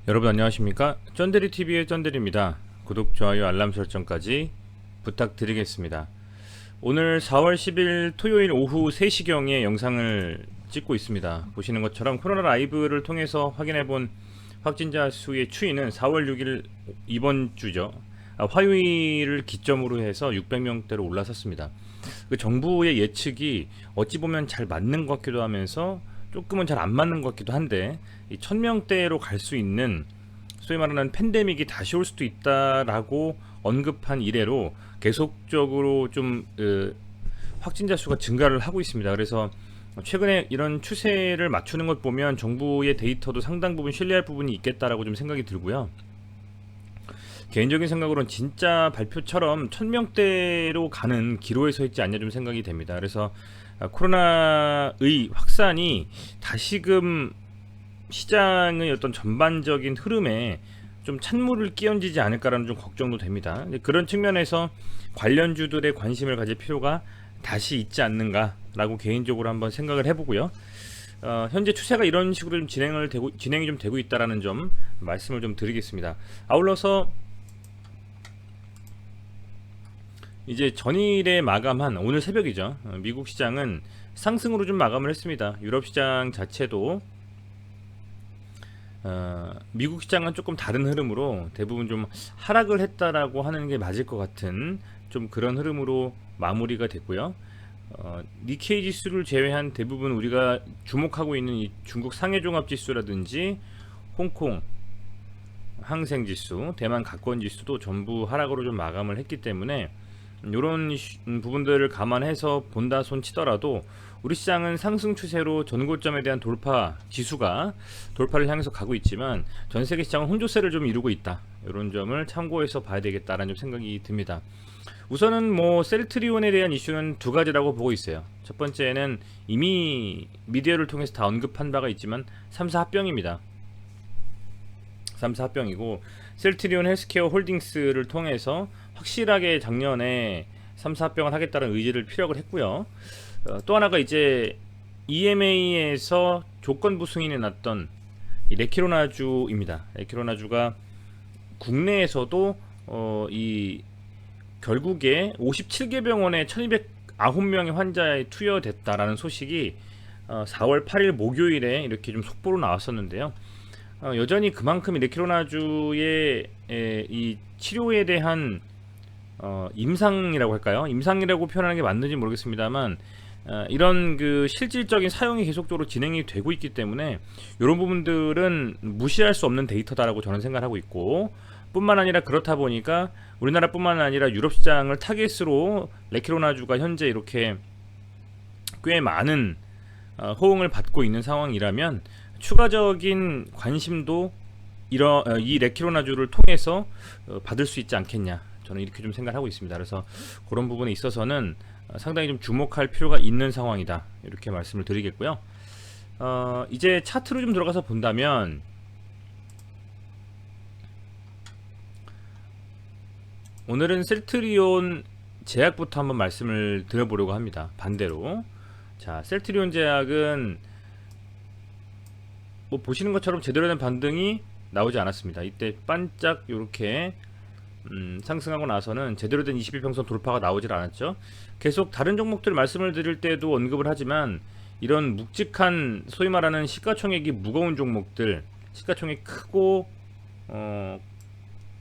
여러분 안녕하십니까? 쩐데리TV의 쩐데리입니다. 구독, 좋아요, 알람 설정까지 부탁드리겠습니다. 오늘 4월 10일 토요일 오후 3시경에 영상을 찍고 있습니다. 보시는 것처럼 코로나 라이브를 통해서 확인해본 확진자 수의 추이는 4월 6일 이번 주죠. 화요일을 기점으로 해서 600명대로 올라섰습니다. 그 정부의 예측이 어찌 보면 잘 맞는 것 같기도 하면서 조금은 잘 안 맞는 것 같기도 한데, 이 1000명대로 갈 수 있는 소위 말하는 팬데믹이 다시 올 수도 있다라고 언급한 이래로 계속적으로 좀 확진자 수가 증가를 하고 있습니다. 그래서 최근에 이런 추세를 맞추는 것 보면 정부의 데이터도 상당 부분 신뢰할 부분이 있겠다라고 좀 생각이 들고요. 개인적인 생각으로는 진짜 발표처럼 1000명대로 가는 기로에 서 있지 않냐 좀 생각이 됩니다. 그래서 코로나의 확산이 다시금 시장의 어떤 전반적인 흐름에 좀 찬물을 끼얹지 않을까라는 좀 걱정도 됩니다. 그런 측면에서 관련주들의 관심을 가질 필요가 다시 있지 않는가라고 개인적으로 한번 생각을 해보고요. 현재 추세가 이런 식으로 좀 진행이 좀 되고 있다라는 점 말씀을 좀 드리겠습니다. 아울러서 이제 전일에 마감한 오늘 새벽이죠. 미국 시장은 상승으로 좀 마감을 했습니다. 유럽 시장 자체도 미국 시장은 조금 다른 흐름으로 대부분 좀 하락을 했다라고 하는 게 맞을 것 같은 좀 그런 흐름으로 마무리가 됐고요. 니케이 지수를 제외한 대부분 우리가 주목하고 있는 이 중국 상해종합지수라든지 홍콩 항생지수, 대만 가권지수도 전부 하락으로 좀 마감을 했기 때문에 이런 부분들을 감안해서 본다 손 치더라도 우리 시장은 상승 추세로 전고점에 대한 돌파 지수가 돌파를 향해서 가고 있지만 전 세계 시장은 혼조세를 좀 이루고 있다. 이런 점을 참고해서 봐야 되겠다라는 좀 생각이 듭니다. 우선은 뭐 셀트리온에 대한 이슈는 두 가지라고 보고 있어요. 첫 번째는 이미 미디어를 통해서 다 언급한 바가 있지만 3사 합병입니다. 3사 합병이고 셀트리온 헬스케어 홀딩스를 통해서 확실하게 작년에 3사 합병을 하겠다는 의지를 피력을 했고요. 또 하나가 이제 EMA에서 조건부 승인이 났던 이 레키로나주입니다. 레키로나주가 국내에서도 이 결국에 57개 병원에 1209명의 환자에 투여됐다라는 소식이 4월 8일 목요일에 이렇게 좀 속보로 나왔었는데요. 여전히 그만큼 레키로나주의 이 치료에 대한 임상이라고 할까요? 임상이라고 표현하는 게 맞는지 모르겠습니다만 이런 그 실질적인 사용이 계속적으로 진행이 되고 있기 때문에 이런 부분들은 무시할 수 없는 데이터다라고 저는 생각하고 있고, 뿐만 아니라 그렇다 보니까 우리나라뿐만 아니라 유럽 시장을 타겟으로 레키로나주가 현재 이렇게 꽤 많은 호응을 받고 있는 상황이라면 추가적인 관심도 이 레키로나주를 통해서 받을 수 있지 않겠냐, 저는 이렇게 좀 생각하고 있습니다. 그래서 그런 부분에 있어서는 상당히 좀 주목할 필요가 있는 상황이다, 이렇게 말씀을 드리겠고요. 이제 차트로 좀 들어가서 본다면 오늘은 셀트리온 제약부터 한번 말씀을 드려보려고 합니다. 반대로, 자, 셀트리온 제약은 뭐 보시는 것처럼 제대로 된 반등이 나오지 않았습니다. 이때 반짝 이렇게 상승하고 나서는 제대로 된 21평선 돌파가 나오질 않았죠. 계속 다른 종목들 말씀을 드릴 때도 언급을 하지만 이런 묵직한 소위 말하는 시가총액이 무거운 종목들, 시가총액이 크고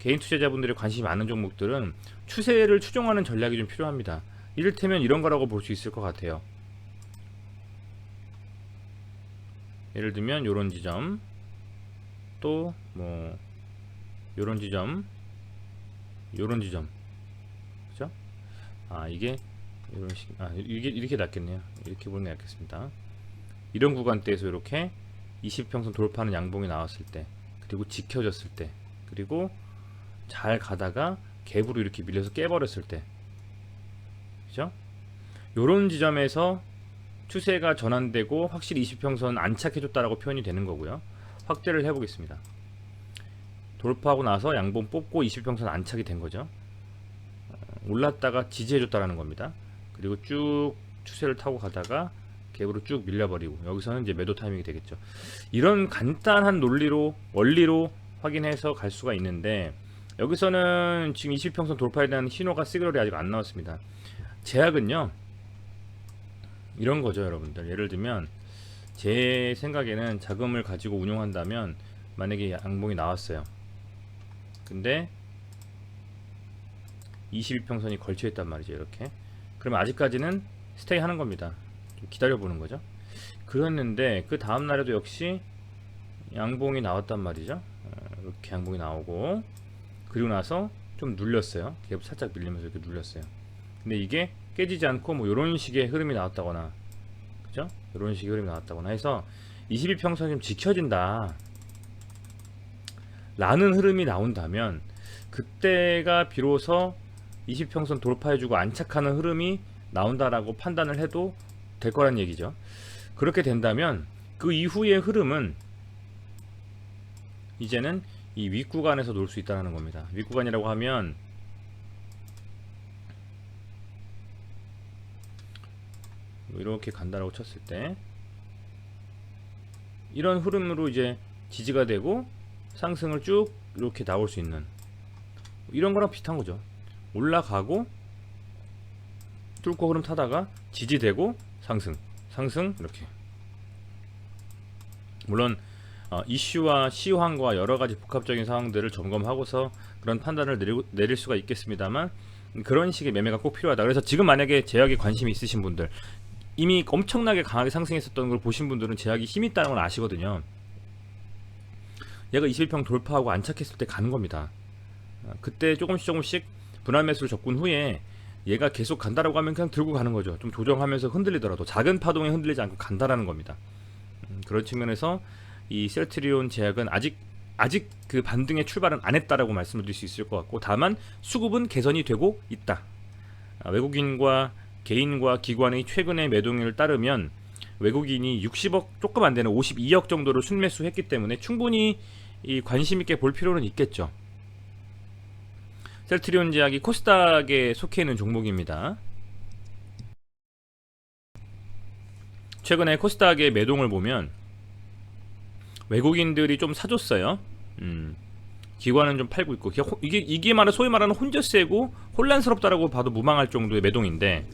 개인 투자자분들의 관심이 많은 종목들은 추세를 추종하는 전략이 좀 필요합니다. 이를테면 이런 거라고 볼 수 있을 것 같아요. 예를 들면 요런 지점, 또 뭐 요런 지점, 요런 지점, 그죠? 이게 이런 식, 이게 이렇게 낫겠네요. 이렇게 보는 게 낫겠습니다. 이런 구간대에서 이렇게 20평선 돌파하는 양봉이 나왔을 때, 그리고 지켜졌을 때, 그리고 잘 가다가 갭으로 이렇게 밀려서 깨버렸을 때, 그죠? 요런 지점에서 추세가 전환되고 확실히 20평선 안착해줬다라고 표현이 되는 거고요. 확대를 해보겠습니다. 돌파하고 나서 양봉 뽑고 20평선 안착이 된 거죠. 올랐다가 지지해줬다라는 겁니다. 그리고 쭉 추세를 타고 가다가 갭으로 쭉 밀려버리고 여기서는 이제 매도 타이밍이 되겠죠. 이런 간단한 원리로 확인해서 갈 수가 있는데, 여기서는 지금 20평선 돌파에 대한 신호가 시그널이 아직 안 나왔습니다. 제약은요 이런 거죠 여러분들. 예를 들면 제 생각에는 자금을 가지고 운용한다면, 만약에 양봉이 나왔어요. 근데 22평선이 걸쳐 있단 말이죠. 이렇게. 그러면 아직까지는 스테이 하는 겁니다. 좀 기다려 보는 거죠. 그랬는데 그 다음 날에도 역시 양봉이 나왔단 말이죠. 이렇게 양봉이 나오고, 그리고 나서 좀 눌렸어요. 갭 살짝 밀리면서 이렇게 눌렸어요. 근데 이게 깨지지 않고 뭐 이런 식의 흐름이 나왔다거나, 그죠? 이런 식의 흐름이 나왔다거나 해서 22평선이 좀 지켜진다 라는 흐름이 나온다면, 그때가 비로소 20평선 돌파해주고 안착하는 흐름이 나온다라고 판단을 해도 될 거란 얘기죠. 그렇게 된다면 그 이후의 흐름은 이제는 이 윗구간에서 놀 수 있다는 겁니다. 윗구간이라고 하면 이렇게 간다라고 쳤을 때 이런 흐름으로 이제 지지가 되고 상승을 쭉 이렇게 나올 수 있는 이런 거랑 비슷한 거죠. 올라가고 뚫고 흐름 타다가 지지되고 상승 이렇게. 물론 이슈와 시황과 여러가지 복합적인 상황들을 점검하고서 그런 판단을 내릴 수가 있겠습니다만, 그런 식의 매매가 꼭 필요하다. 그래서 지금 만약에 제약에 관심이 있으신 분들, 이미 엄청나게 강하게 상승했었던 걸 보신 분들은 제약이 힘이 있다는 걸 아시거든요. 얘가 21평 돌파하고 안착했을 때 가는 겁니다. 그때 조금씩 분할 매수를 접근 후에 얘가 계속 간다라고 하면 그냥 들고 가는 거죠. 좀 조정하면서 흔들리더라도 작은 파동에 흔들리지 않고 간다라는 겁니다. 그런 측면에서 이 셀트리온 제약은 아직 그 반등의 출발은 안 했다라고 말씀을 드릴 수 있을 것 같고, 다만 수급은 개선이 되고 있다. 외국인과 개인과 기관의 최근의 매도를 따르면 외국인이 60억 조금 안 되는 52억 정도를 순매수했기 때문에 충분히 이 관심 있게 볼 필요는 있겠죠. 셀트리온 제약이 코스닥에 속해 있는 종목입니다. 최근에 코스닥의 매동을 보면 외국인들이 좀 사줬어요. 기관은 좀 팔고 있고, 이게 소위 말하는 혼저세고 혼란스럽다라고 봐도 무방할 정도의 매동인데,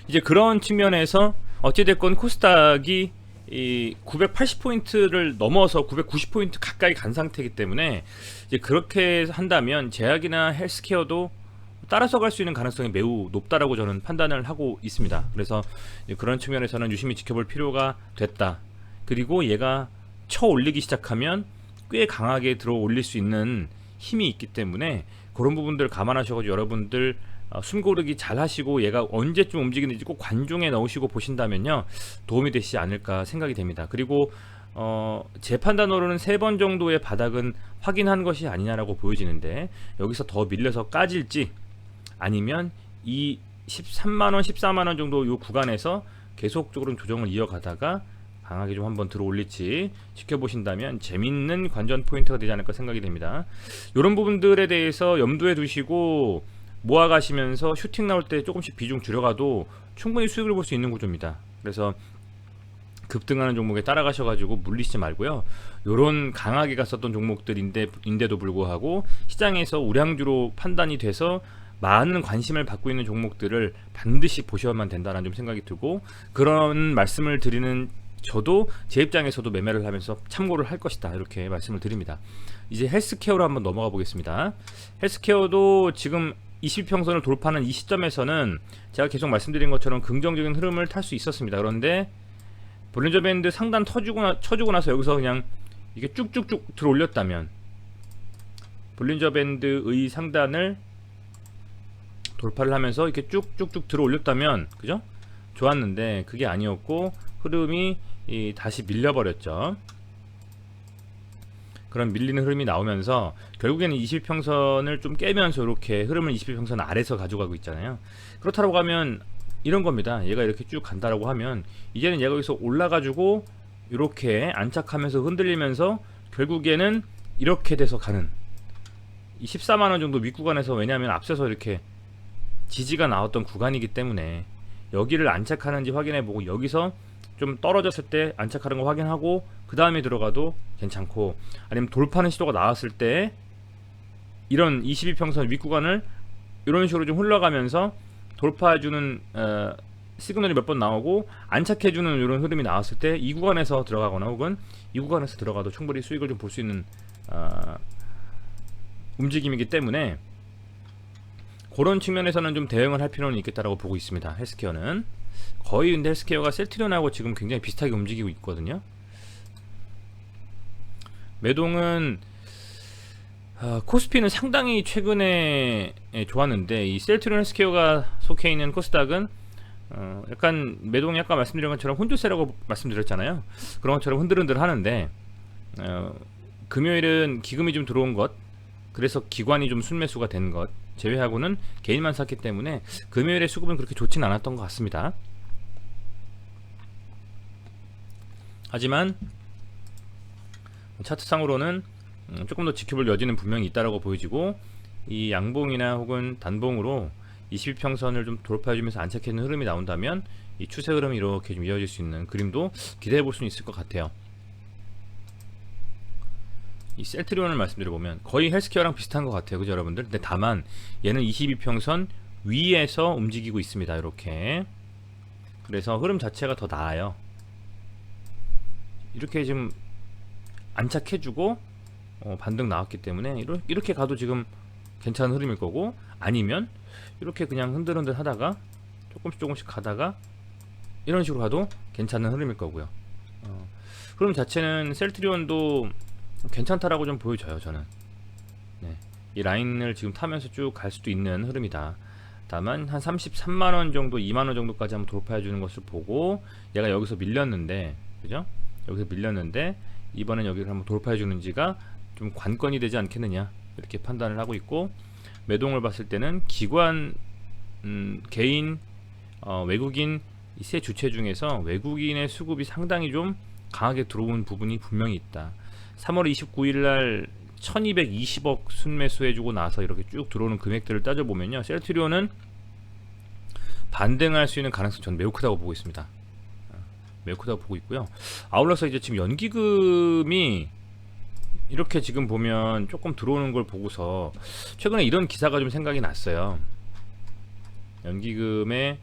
이제 그런 측면에서 어찌됐건 코스닥이 이 980포인트를 넘어서 990포인트 가까이 간 상태이기 때문에, 이제 그렇게 한다면 제약이나 헬스케어도 따라서 갈 수 있는 가능성이 매우 높다라고 저는 판단을 하고 있습니다. 그래서 그런 측면에서는 유심히 지켜볼 필요가 됐다. 그리고 얘가 쳐 올리기 시작하면 꽤 강하게 들어 올릴 수 있는 힘이 있기 때문에, 그런 부분들 감안하셔가지고 여러분들 숨고르기 잘 하시고 얘가 언제쯤 움직이는지 꼭 관중에 넣으시고 보신다면요, 도움이 되시지 않을까 생각이 됩니다. 그리고 제 판단으로는 3번 정도의 바닥은 확인한 것이 아니냐라고 보여지는데, 여기서 더 밀려서 까질지 아니면 이 13만원 14만원 정도 이 구간에서 계속적으로 조정을 이어가다가 강하게 좀 한번 들어 올릴지 지켜보신다면 재밌는 관전 포인트가 되지 않을까 생각이 됩니다. 이런 부분들에 대해서 염두에 두시고 모아가시면서 슈팅 나올 때 조금씩 비중 줄여가도 충분히 수익을 볼 수 있는 구조입니다. 그래서 급등하는 종목에 따라가셔가지고 물리시지 말고요, 요런 강하게 갔었던 종목들인데도 불구하고 시장에서 우량주로 판단이 돼서 많은 관심을 받고 있는 종목들을 반드시 보셔야만 된다는 좀 생각이 들고, 그런 말씀을 드리는 저도 제 입장에서도 매매를 하면서 참고를 할 것이다, 이렇게 말씀을 드립니다. 이제 헬스케어로 한번 넘어가 보겠습니다. 헬스케어도 지금 20평선을 돌파하는 이 시점에서는 제가 계속 말씀드린 것처럼 긍정적인 흐름을 탈 수 있었습니다. 그런데 볼린저 밴드 상단 쳐주고 나서 여기서 그냥 이게 쭉쭉쭉 들어 올렸다면, 볼린저 밴드의 상단을 돌파를 하면서 이렇게 쭉쭉쭉 들어 올렸다면, 그죠? 좋았는데 그게 아니었고 흐름이 다시 밀려버렸죠. 그런 밀리는 흐름이 나오면서 결국에는 21평선을 좀 깨면서 이렇게 흐름을 21평선 아래서 가져가고 있잖아요. 그렇다고 하면 이런 겁니다. 얘가 이렇게 쭉 간다라고 하면 이제는 얘가 여기서 올라가지고 이렇게 안착하면서 흔들리면서 결국에는 이렇게 돼서 가는 이 14만원 정도 윗구간에서, 왜냐하면 앞서서 이렇게 지지가 나왔던 구간이기 때문에 여기를 안착하는지 확인해보고 여기서 좀 떨어졌을 때 안착하는 거 확인하고 그 다음에 들어가도 괜찮고, 아니면 돌파하는 시도가 나왔을 때 이런 22평선 윗구간을 이런 식으로 좀 흘러가면서 돌파해주는 시그널이 몇 번 나오고 안착해주는 이런 흐름이 나왔을 때 이 구간에서 들어가거나 혹은 이 구간에서 들어가도 충분히 수익을 좀 볼 수 있는 움직임이기 때문에 그런 측면에서는 좀 대응을 할 필요는 있겠다라고 보고 있습니다. 헬스케어는 거의, 근데 헬스케어가 셀트리온하고 지금 굉장히 비슷하게 움직이고 있거든요. 매동은 코스피는 상당히 최근에 좋았는데 이 셀트리온 헬스케어가 속해 있는 코스닥은 약간 매동이 아까 말씀드린 것처럼 혼조세라고 말씀드렸잖아요. 그런 것처럼 흔들흔들 하는데 금요일은 기금이 좀 들어온 것, 그래서 기관이 좀 순매수가 된 것 제외하고는 개인만 샀기 때문에 금요일의 수급은 그렇게 좋진 않았던 것 같습니다. 하지만 차트상으로는 조금 더 지켜볼 여지는 분명히 있다라고 보여지고, 이 양봉이나 혹은 단봉으로 22평선을 좀 돌파해주면서 안착해있는 흐름이 나온다면 이 추세 흐름이 이렇게 좀 이어질 수 있는 그림도 기대해 볼 수는 있을 것 같아요. 이 셀트리온을 말씀드려보면 거의 헬스케어랑 비슷한 것 같아요, 그죠 여러분들? 근데 다만 얘는 22평선 위에서 움직이고 있습니다, 이렇게. 그래서 흐름 자체가 더 나아요. 이렇게 지금 안착해주고 반등 나왔기 때문에 이렇게 가도 지금 괜찮은 흐름일 거고, 아니면 이렇게 그냥 흔들흔들 하다가 조금씩 가다가 이런 식으로 가도 괜찮은 흐름일 거고요. 흐름 자체는 셀트리온도 괜찮다라고 좀 보여져요, 저는. 네. 이 라인을 지금 타면서 쭉 갈 수도 있는 흐름이다. 다만 한 33만원 정도, 2만원 정도까지 한번 돌파해 주는 것을 보고, 얘가 여기서 밀렸는데, 그죠? 여기서 밀렸는데 이번엔 여기를 한번 돌파해 주는지가 좀 관건이 되지 않겠느냐, 이렇게 판단을 하고 있고, 매동을 봤을 때는 기관, 개인, 외국인 이 세 주체 중에서 외국인의 수급이 상당히 좀 강하게 들어온 부분이 분명히 있다. 3월 29일날 1220억 순매수해주고 나서 이렇게 쭉 들어오는 금액들을 따져보면요, 셀트리온은 반등할 수 있는 가능성이 저는 매우 크다고 보고 있습니다. 매우 크다고 보고 있고요. 아울러서 이제 지금 연기금이 이렇게 지금 보면 조금 들어오는 걸 보고서 최근에 이런 기사가 좀 생각이 났어요. 연기금의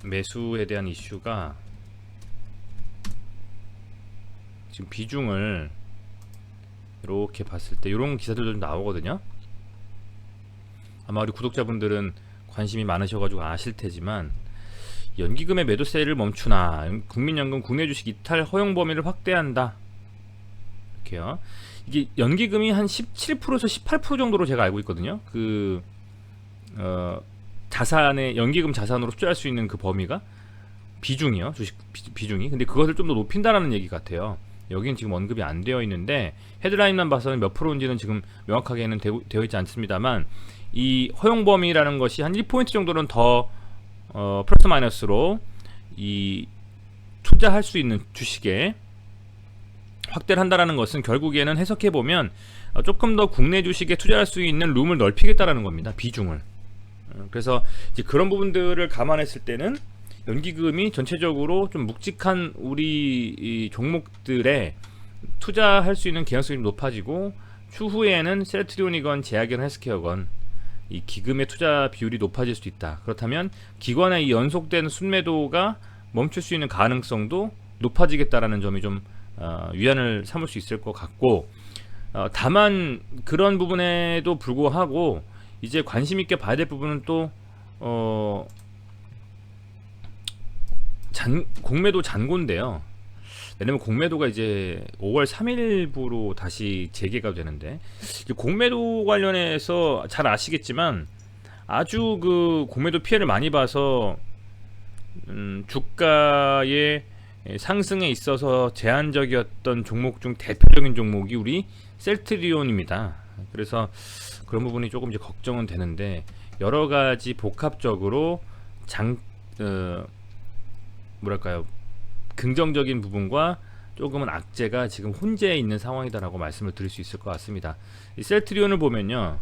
매수에 대한 이슈가 지금 비중을 이렇게 봤을 때 이런 기사들도 좀 나오거든요. 아마 우리 구독자분들은 관심이 많으셔가지고 아실 테지만, 연기금의 매도세를 멈추나, 국민연금 국내 주식 이탈 허용 범위를 확대한다, 이렇게요. 이게 연기금이 한 17%에서 18% 정도로 제가 알고 있거든요. 자산의 연기금 자산으로 투자할 수 있는 그 범위가, 비중이요, 주식 비중이. 근데 그것을 좀 더 높인다라는 얘기 같아요. 여기는 지금 언급이 안 되어 있는데 헤드라인만 봐서는 몇 프로인지는 지금 명확하게는 되어 있지 않습니다만, 이 허용 범위라는 것이 한 1포인트 정도는 더 플러스 마이너스로 이 투자할 수 있는 주식에 확대를 한다라는 것은, 결국에는 해석해 보면 조금 더 국내 주식에 투자할 수 있는 룸을 넓히겠다라는 겁니다, 비중을. 그래서 이제 그런 부분들을 감안했을 때는 연기금이 전체적으로 좀 묵직한 우리 이 종목들에 투자할 수 있는 개연성이 높아지고, 추후에는 셀트리온이건 제약이건 헬스케어건 이 기금의 투자 비율이 높아질 수도 있다. 그렇다면 기관의 이 연속된 순매도가 멈출 수 있는 가능성도 높아지겠다라는 점이 좀 위안을 삼을 수 있을 것 같고, 다만 그런 부분에도 불구하고 이제 관심 있게 봐야 될 부분은 또 공매도 잔고인데요. 왜냐면 공매도가 이제 5월 3일부로 다시 재개가 되는데, 공매도 관련해서 잘 아시겠지만 아주 그 공매도 피해를 많이 봐서 주가의 상승에 있어서 제한적이었던 종목 중 대표적인 종목이 우리 셀트리온입니다. 그래서 그런 부분이 조금 이제 걱정은 되는데, 여러 가지 복합적으로 뭐랄까요, 긍정적인 부분과 조금은 악재가 지금 혼재해 있는 상황이다라고 말씀을 드릴 수 있을 것 같습니다. 이 셀트리온을 보면요,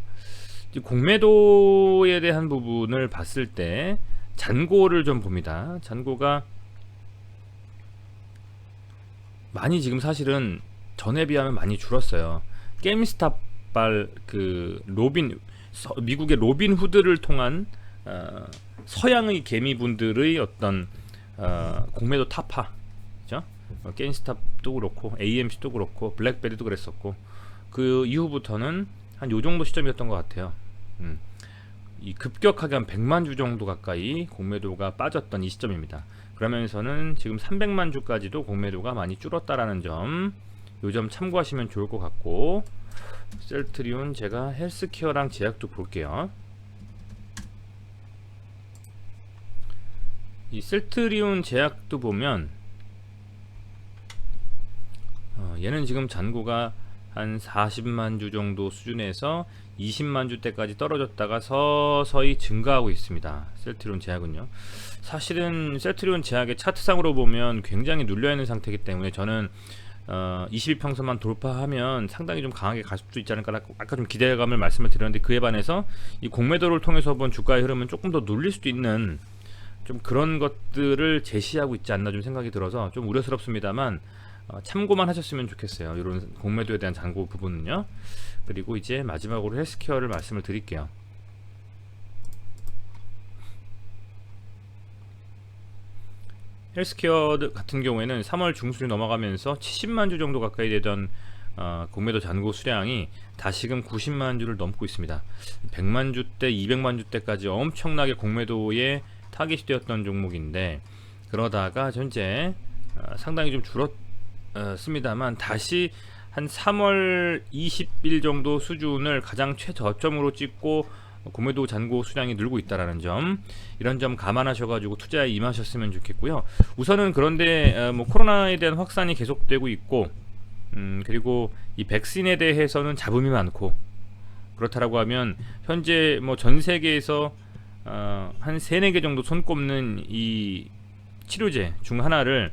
공매도에 대한 부분을 봤을 때 잔고를 좀 봅니다. 잔고가 많이 지금 사실은 전에 비하면 많이 줄었어요. 게임스탑발 그 미국의 로빈 후드를 통한 서양의 개미분들의 어떤 공매도 타파, 그죠? 게임스탑도 그렇고 AMC도 그렇고 블랙베리도 그랬었고 그 이후부터는 한 요 정도 시점이었던 것 같아요. 이 급격하게 한 100만 주 정도 가까이 공매도가 빠졌던 이 시점입니다. 그러면서는 지금 300만 주까지도 공매도가 많이 줄었다라는 점, 요 점 참고하시면 좋을 것 같고, 셀트리온 제가 헬스케어랑 제약도 볼게요. 이 셀트리온 제약도 보면 얘는 지금 잔고가 한 40만 주 정도 수준에서 20만 주대까지 떨어졌다가 서서히 증가하고 있습니다. 셀트리온 제약은요. 사실은 셀트리온 제약의 차트상으로 보면 굉장히 눌려있는 상태이기 때문에 저는 22평선만 돌파하면 상당히 좀 강하게 갈 수도 있지 않을까, 아까 좀 기대감을 말씀을 드렸는데, 그에 반해서 이 공매도를 통해서 본 주가의 흐름은 조금 더 눌릴 수도 있는 좀 그런 것들을 제시하고 있지 않나 좀 생각이 들어서 좀 우려스럽습니다만, 참고만 하셨으면 좋겠어요. 이런 공매도에 대한 잔고 부분은요. 그리고 이제 마지막으로 헬스케어를 말씀을 드릴게요. 헬스케어 같은 경우에는 3월 중순이 넘어가면서 70만 주 정도 가까이 되던 공매도 잔고 수량이 다시금 90만 주를 넘고 있습니다. 100만 주대, 200만 주대까지 엄청나게 공매도에 타깃이 되었던 종목인데, 그러다가 현재 상당히 좀 줄었습니다만 다시 한 3월 20일 정도 수준을 가장 최저점으로 찍고 공매도 잔고 수량이 늘고 있다라는 점, 이런 점 감안하셔가지고 투자에 임하셨으면 좋겠고요. 우선은 그런데 뭐 코로나에 대한 확산이 계속되고 있고, 그리고 이 백신에 대해서는 잡음이 많고, 그렇다라고 하면 현재 뭐 전 세계에서 한 3-4개 정도 손꼽는 이 치료제 중 하나를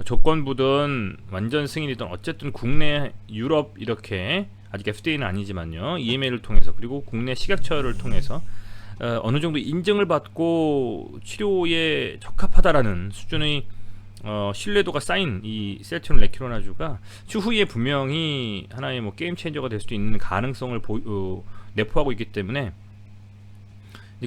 조건부든 완전 승인이든 어쨌든 국내, 유럽 이렇게 아직 FDA는 아니지만요, EMA를 통해서, 그리고 국내 식약처를 통해서 어느 정도 인증을 받고 치료에 적합하다라는 수준의 신뢰도가 쌓인 이 셀트리온 레큐로나주가 추후에 분명히 하나의 뭐 게임 체인저가 될 수도 있는 가능성을 내포하고 있기 때문에,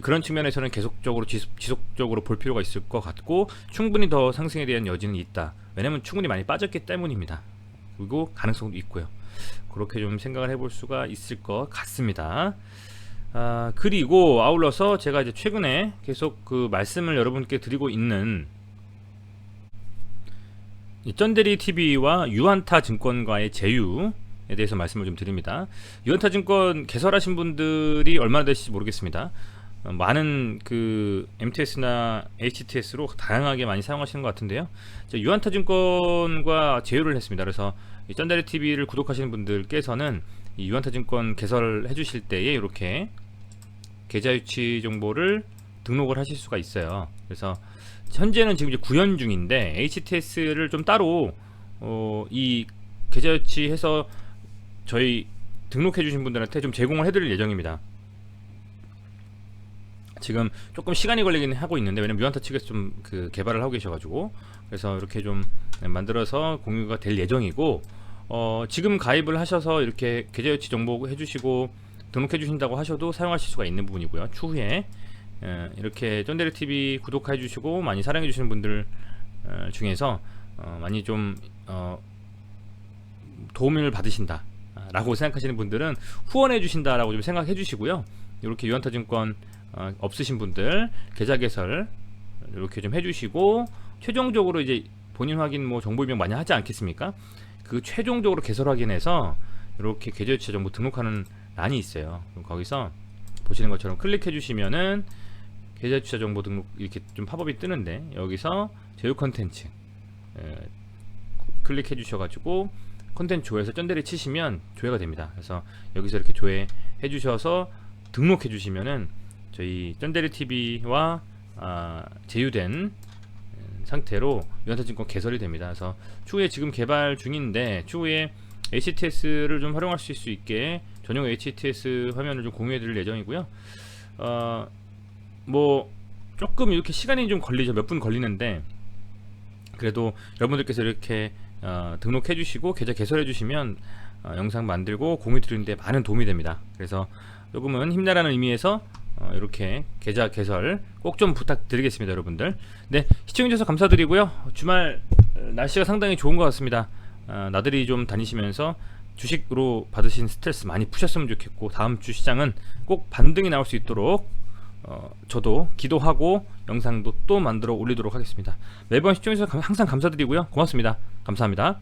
그런 측면에서는 계속적으로 지속적으로 볼 필요가 있을 것 같고, 충분히 더 상승에 대한 여지는 있다. 왜냐면 충분히 많이 빠졌기 때문입니다. 그리고 가능성도 있고요. 그렇게 좀 생각을 해볼 수가 있을 것 같습니다. 그리고 아울러서 제가 이제 최근에 계속 그 말씀을 여러분께 드리고 있는 쩐데리 TV와 유한타 증권과의 제휴에 대해서 말씀을 좀 드립니다. 유한타 증권 개설하신 분들이 얼마나 되실지 모르겠습니다. 많은 그 MTS나 HTS로 다양하게 많이 사용하시는 것 같은데요. 유한타 증권과 제휴를 했습니다. 그래서 쩐데리 TV를 구독하시는 분들께서는 이 유한타 증권 개설을 해주실 때에 이렇게 계좌 유치 정보를 등록을 하실 수가 있어요. 그래서 현재는 지금 이제 구현 중인데, HTS를 좀 따로 이 계좌 유치해서 저희 등록해 주신 분들한테 좀 제공을 해드릴 예정입니다. 지금 조금 시간이 걸리긴 하고 있는데, 왜냐면 유한타 측에서 좀 그 개발을 하고 계셔가지고, 그래서 이렇게 좀 만들어서 공유가 될 예정이고, 지금 가입을 하셔서 이렇게 계좌 유치 정보 해주시고 등록해 주신다고 하셔도 사용하실 수가 있는 부분이고요. 추후에 이렇게 쩐데리 TV 구독해 주시고 많이 사랑해 주시는 분들 중에서 많이 좀 도움을 받으신다 라고 생각하시는 분들은 후원해 주신다 라고 좀 생각해 주시고요. 이렇게 유한타 증권 없으신 분들 계좌 개설 이렇게 좀 해주시고, 최종적으로 이제 본인 확인 뭐 정보 입력 많이 하지 않겠습니까? 그 최종적으로 개설 확인해서 이렇게 계좌 유치 정보 등록하는 란이 있어요. 그럼 거기서 보시는 것처럼 클릭해 주시면은 계좌 유치 정보 등록 이렇게 좀 팝업이 뜨는데, 여기서 제휴 컨텐츠 클릭해 주셔가지고 컨텐츠 조회해서 쩐데리 치시면 조회가 됩니다. 그래서 여기서 이렇게 조회해 주셔서 등록해 주시면은 저희 쩐데리 TV와 제휴된 상태로 유한타증권 개설이 됩니다. 그래서 추후에 지금 개발 중인데, 추후에 HTS를 좀 활용할 수 있게 전용 HTS 화면을 좀 공유해 드릴 예정이고요. 뭐 조금 이렇게 시간이 좀 걸리죠. 몇 분 걸리는데 그래도 여러분들께서 이렇게 등록해 주시고 계좌 개설해 주시면 영상 만들고 공유 드리는데 많은 도움이 됩니다. 그래서 조금은 힘내라는 의미에서 이렇게 계좌 개설 꼭 좀 부탁드리겠습니다, 여러분들. 네, 시청해 주셔서 감사드리고요. 주말 날씨가 상당히 좋은 것 같습니다. 나들이 좀 다니시면서 주식으로 받으신 스트레스 많이 푸셨으면 좋겠고, 다음 주 시장은 꼭 반등이 나올 수 있도록 저도 기도하고 영상도 또 만들어 올리도록 하겠습니다. 매번 시청해 주셔서 항상 감사드리고요. 고맙습니다. 감사합니다.